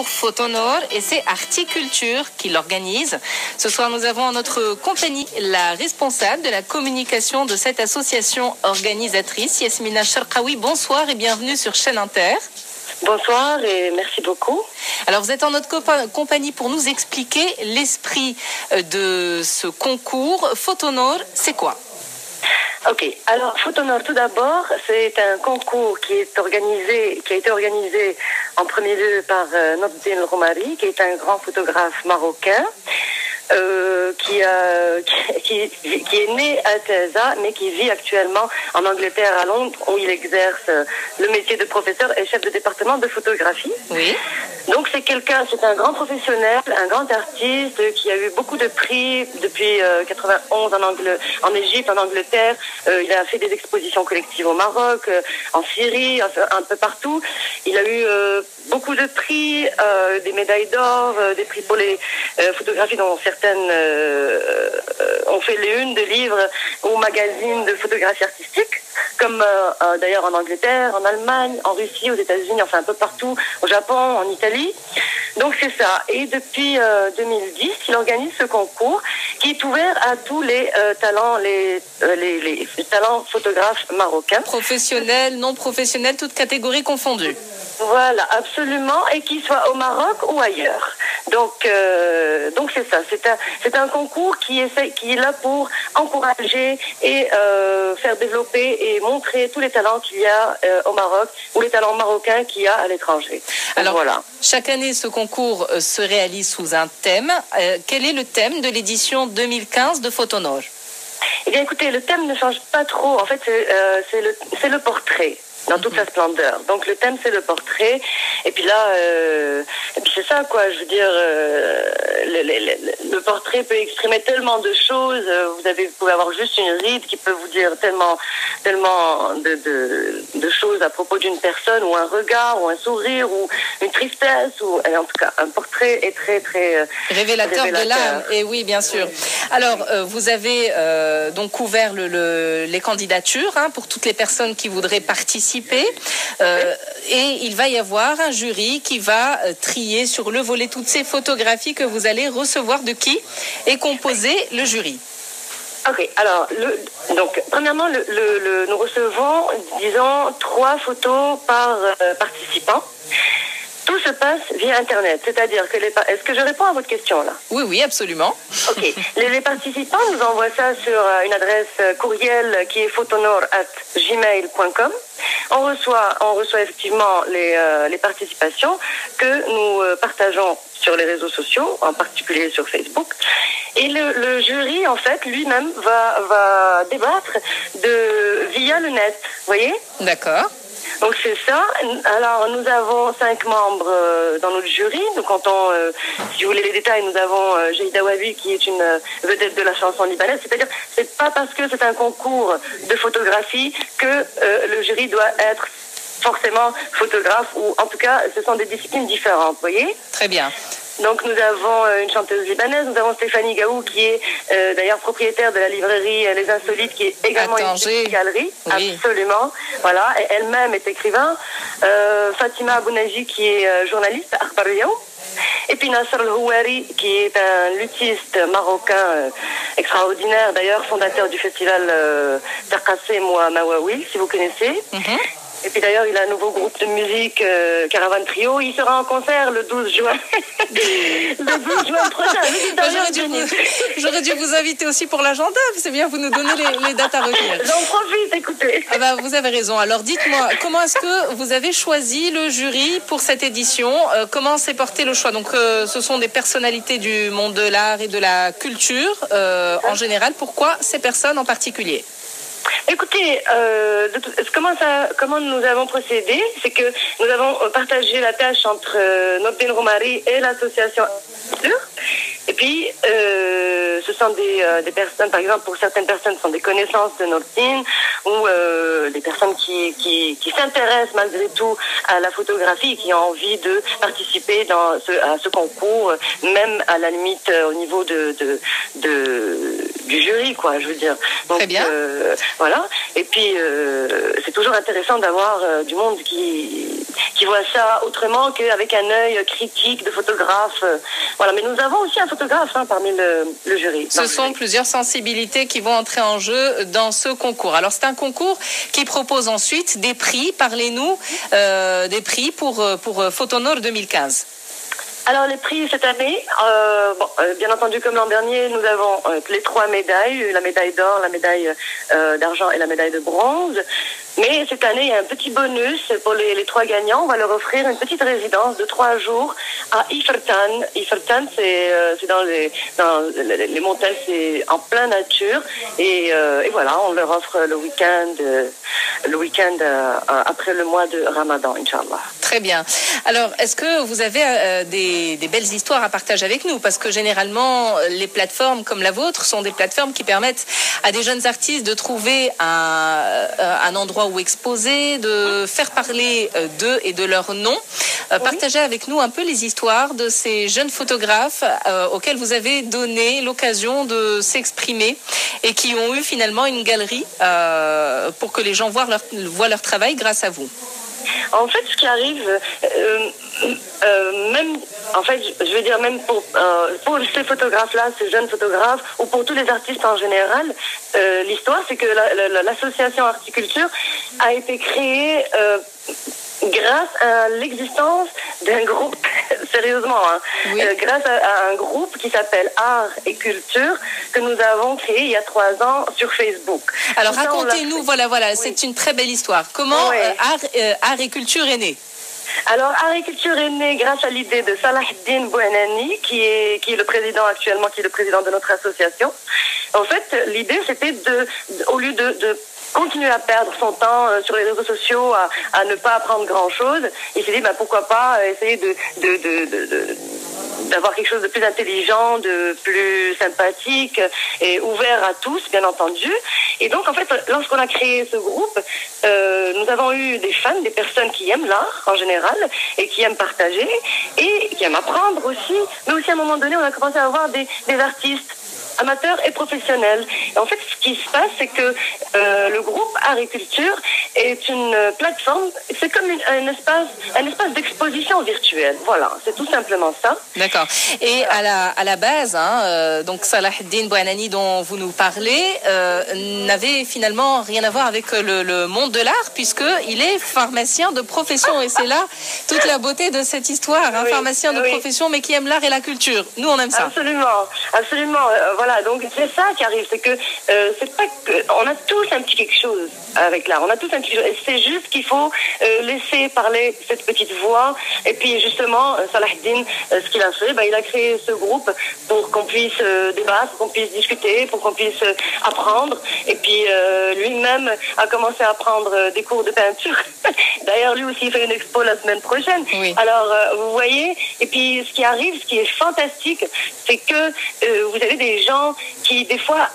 concours Photonor et c'est Articulture qui l'organise. Ce soir, nous avons en notre compagnie la responsable de la communication de cette association organisatrice, Yasmina Cherkaoui. Bonsoir et bienvenue sur Chaîne Inter. Bonsoir et merci beaucoup. Alors vous êtes en notre compagnie pour nous expliquer l'esprit de ce concours. Photonor, c'est quoi ? Ok, alors Photonor tout d'abord, c'est un concours qui a été organisé en premier lieu par Nordin El-Roumari, qui est un grand photographe marocain. Qui est né à Taza, mais qui vit actuellement en Angleterre, à Londres, où il exerce le métier de professeur et chef de département de photographie. Oui. Donc c'est un grand professionnel, un grand artiste qui a eu beaucoup de prix depuis 91 en Égypte, en Angleterre. Il a fait des expositions collectives au Maroc, en Syrie, un peu partout. Il a eu beaucoup de prix, des médailles d'or, des prix pour les photographies dont certaines ont fait les unes de livres ou magazines de photographie artistique, comme d'ailleurs en Angleterre, en Allemagne, en Russie, aux États-Unis, enfin un peu partout, au Japon, en Italie. Donc c'est ça. Et depuis 2010, il organise ce concours qui est ouvert à tous les talents, les talents photographes marocains. Professionnels, non professionnels, toutes catégories confondues. Voilà, absolument, et qu'il soit au Maroc ou ailleurs. Donc c'est ça. C'est un concours qui est là pour encourager et faire développer et montrer tous les talents qu'il y a au Maroc ou les talents marocains qu'il y a à l'étranger. Alors voilà. Chaque année, ce concours se réalise sous un thème. Quel est le thème de l'édition 2015 de Photonor ? Eh bien, écoutez, le thème ne change pas trop. En fait, c'est le portrait. Dans toute sa splendeur. Donc le thème c'est le portrait. Et puis là, c'est ça quoi. Je veux dire, le portrait peut exprimer tellement de choses. Vous pouvez avoir juste une ride qui peut vous dire tellement de choses à propos d'une personne, ou un regard, ou un sourire, ou une tristesse, ou en tout cas un portrait est très révélateur de l'âme. Et oui, bien sûr. Alors vous avez donc ouvert les candidatures pour toutes les personnes qui voudraient participer. Et il va y avoir un jury qui va trier sur le volet toutes ces photographies que vous allez recevoir. De qui est composé le jury? Ok, alors, premièrement, nous recevons, disons, 3 photos par participant. Tout se passe via Internet, c'est-à-dire que est-ce que je réponds à votre question là? Oui, absolument. Ok, les participants nous envoient ça sur une adresse courriel qui est photonor@gmail.com. On reçoit effectivement les participations que nous partageons sur les réseaux sociaux, en particulier sur Facebook. Et le jury, en fait, lui-même va débattre via le net, vous voyez? D'accord. Donc c'est ça. Alors nous avons 5 membres dans notre jury. Nous comptons, si vous voulez les détails, nous avons Jehida Wabi qui est une vedette de la chanson libanaise. C'est-à-dire, c'est pas parce que c'est un concours de photographie que le jury doit être forcément photographe, ou en tout cas, ce sont des disciplines différentes, vous voyez? Très bien. Donc nous avons une chanteuse libanaise, nous avons Stéphanie Gaou qui est d'ailleurs propriétaire de la librairie Les Insolites, qui est également une petite galerie, oui. Absolument, voilà, et elle-même est écrivain. Fatima Abounaji qui est journaliste à Akhbar Al-Yawm. Et puis Nasser El-Houari qui est un luthiste marocain extraordinaire, d'ailleurs fondateur du festival Taqassem ou Mawawil, si vous connaissez. Et puis d'ailleurs, il a un nouveau groupe de musique, Caravan Trio. Il sera en concert le 12 juin. Le 12 juin prochain. J'aurais dû vous inviter aussi pour l'agenda. C'est bien, vous nous donnez les dates à retenir. J'en profite, écoutez. Vous avez raison. Alors dites-moi, comment est-ce que vous avez choisi le jury pour cette édition? Comment s'est porté le choix? Donc ce sont des personnalités du monde de l'art et de la culture en général. Pourquoi ces personnes en particulier? Écoutez, comment nous avons procédé, c'est que nous avons partagé la tâche entre Nordin El-Roumari et l'association. Et puis, ce sont des personnes, par exemple, pour certaines personnes, ce sont des connaissances de Nordine ou des personnes qui s'intéressent malgré tout à la photographie et qui ont envie de participer à ce concours, même à la limite au niveau du jury, quoi, je veux dire. Donc, très bien. Voilà. Et puis, c'est toujours intéressant d'avoir du monde qui voit ça autrement qu'avec un œil critique de photographe. Voilà. Mais nous avons aussi un photographe parmi le jury. Ce sont plusieurs sensibilités qui vont entrer en jeu dans ce concours. Alors, c'est un concours qui propose ensuite des prix. Parlez-nous des prix pour Photonor 2015. Alors les prix cette année, bien entendu comme l'an dernier, nous avons les 3 médailles, la médaille d'or, la médaille d'argent et la médaille de bronze. Mais cette année, il y a un petit bonus pour les 3 gagnants. On va leur offrir une petite résidence de 3 jours à Ifertan. Ifertan, c'est dans les montagnes, c'est en pleine nature. Et voilà, on leur offre le week-end après le mois de Ramadan, Inch'Allah. Très bien. Alors, est-ce que vous avez des belles histoires à partager avec nous? Parce que généralement, les plateformes comme la vôtre sont des plateformes qui permettent à des jeunes artistes de trouver un endroit où exposer, de faire parler d'eux et de leur nom. Partagez avec nous un peu les histoires de ces jeunes photographes auxquels vous avez donné l'occasion de s'exprimer et qui ont eu finalement une galerie pour que les gens voient leur travail grâce à vous. En fait, ce qui arrive, même pour ces photographes-là, ces jeunes photographes, ou pour tous les artistes en général, l'histoire, c'est que l'association Articulture a été créée grâce à l'existence d'un groupe, sérieusement, oui. Grâce à un groupe qui s'appelle Art et Culture, que nous avons créé il y a 3 ans sur Facebook. Alors racontez-nous, voilà, oui. C'est une très belle histoire. Comment oui. Art et Culture est né? Alors, Art et Culture est né grâce à l'idée de Salahuddin Bouhanani, qui est le président actuellement, qui est le président de notre association. En fait, l'idée, c'était au lieu de continuer à perdre son temps sur les réseaux sociaux, à ne pas apprendre grand-chose, il s'est dit, pourquoi pas essayer d'avoir quelque chose de plus intelligent, de plus sympathique et ouvert à tous, bien entendu. Et donc, en fait, lorsqu'on a créé ce groupe, nous avons eu des fans, des personnes qui aiment l'art en général et qui aiment partager et qui aiment apprendre aussi. Mais aussi, à un moment donné, on a commencé à avoir des artistes amateurs et professionnels. Et en fait, ce qui se passe, c'est que le groupe Art et Culture est une plateforme, c'est comme un espace d'exposition virtuelle. Voilà, c'est tout simplement ça. D'accord. Et à la base, donc Salahuddin Bouhanani dont vous nous parlez n'avait finalement rien à voir avec le monde de l'art puisqu'il est pharmacien de profession et c'est là toute la beauté de cette histoire, oui, pharmacien de profession mais qui aime l'art et la culture. Nous, on aime ça. Absolument, absolument. Voilà, donc c'est ça qui arrive, c'est que c'est pas que on a tous un petit quelque chose avec l'art, on a tous un petit, c'est juste qu'il faut laisser parler cette petite voix et puis justement Salahuddin, ce qu'il a fait, il a créé ce groupe pour qu'on puisse débattre, pour qu'on puisse discuter, pour qu'on puisse apprendre et puis lui-même a commencé à prendre des cours de peinture. D'ailleurs lui aussi il fait une expo la semaine prochaine. Oui. Alors vous voyez, et puis ce qui arrive, ce qui est fantastique, c'est que vous avez des gens qui des fois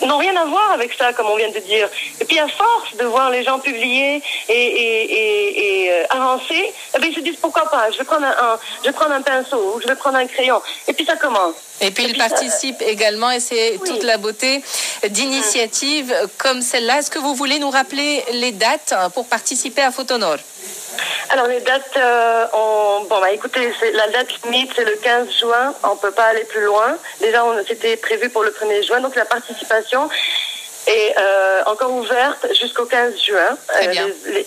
n'ont rien à voir avec ça, comme on vient de dire. Et puis à force de voir les gens publier et avancer, ils se disent pourquoi pas, je vais prendre un pinceau, ou je vais prendre un crayon. Et puis ça commence. Et puis ils participent également, et c'est toute la beauté d'initiatives comme celle-là. Est-ce que vous voulez nous rappeler les dates pour participer à Photonor? Alors les dates, écoutez, la date limite c'est le 15 juin, on ne peut pas aller plus loin. Déjà c'était prévu pour le 1er juin, donc la participation est encore ouverte jusqu'au 15 juin.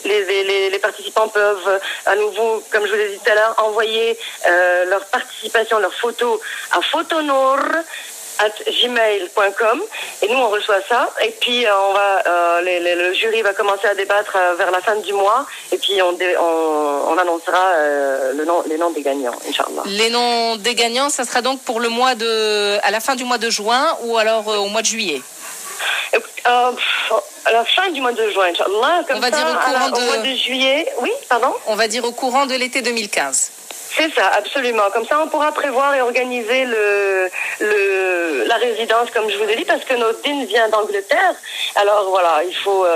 Les participants peuvent à nouveau, comme je vous l'ai dit tout à l'heure, envoyer leur participation, leurs photos à photonor@gmail.com et nous on reçoit ça et puis le jury va commencer à débattre vers la fin du mois et puis on annoncera les noms des gagnants, Inch'Allah. Les noms des gagnants, ça sera donc pour à la fin du mois de juin ou alors au mois de juillet? À la fin du mois de juin, Inch'Allah. On va dire au mois de juillet. Oui, pardon. On va dire au courant de l'été 2015. C'est ça, absolument. Comme ça, on pourra prévoir et organiser la résidence, comme je vous ai dit, parce que notre dîne vient d'Angleterre. Alors voilà, il faut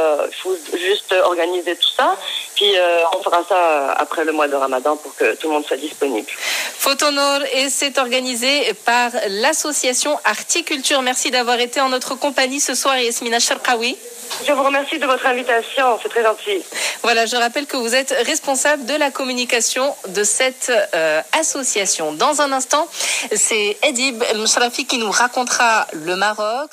juste organiser tout ça. Puis on fera ça après le mois de Ramadan pour que tout le monde soit disponible. Photonor, et c'est organisé par l'association Articulture. Merci d'avoir été en notre compagnie ce soir, Yasmina Cherkaoui. Je vous remercie de votre invitation, c'est très gentil. Voilà, je rappelle que vous êtes responsable de la communication de cette association. Dans un instant, c'est Edib El Mshrafi qui nous racontera le Maroc.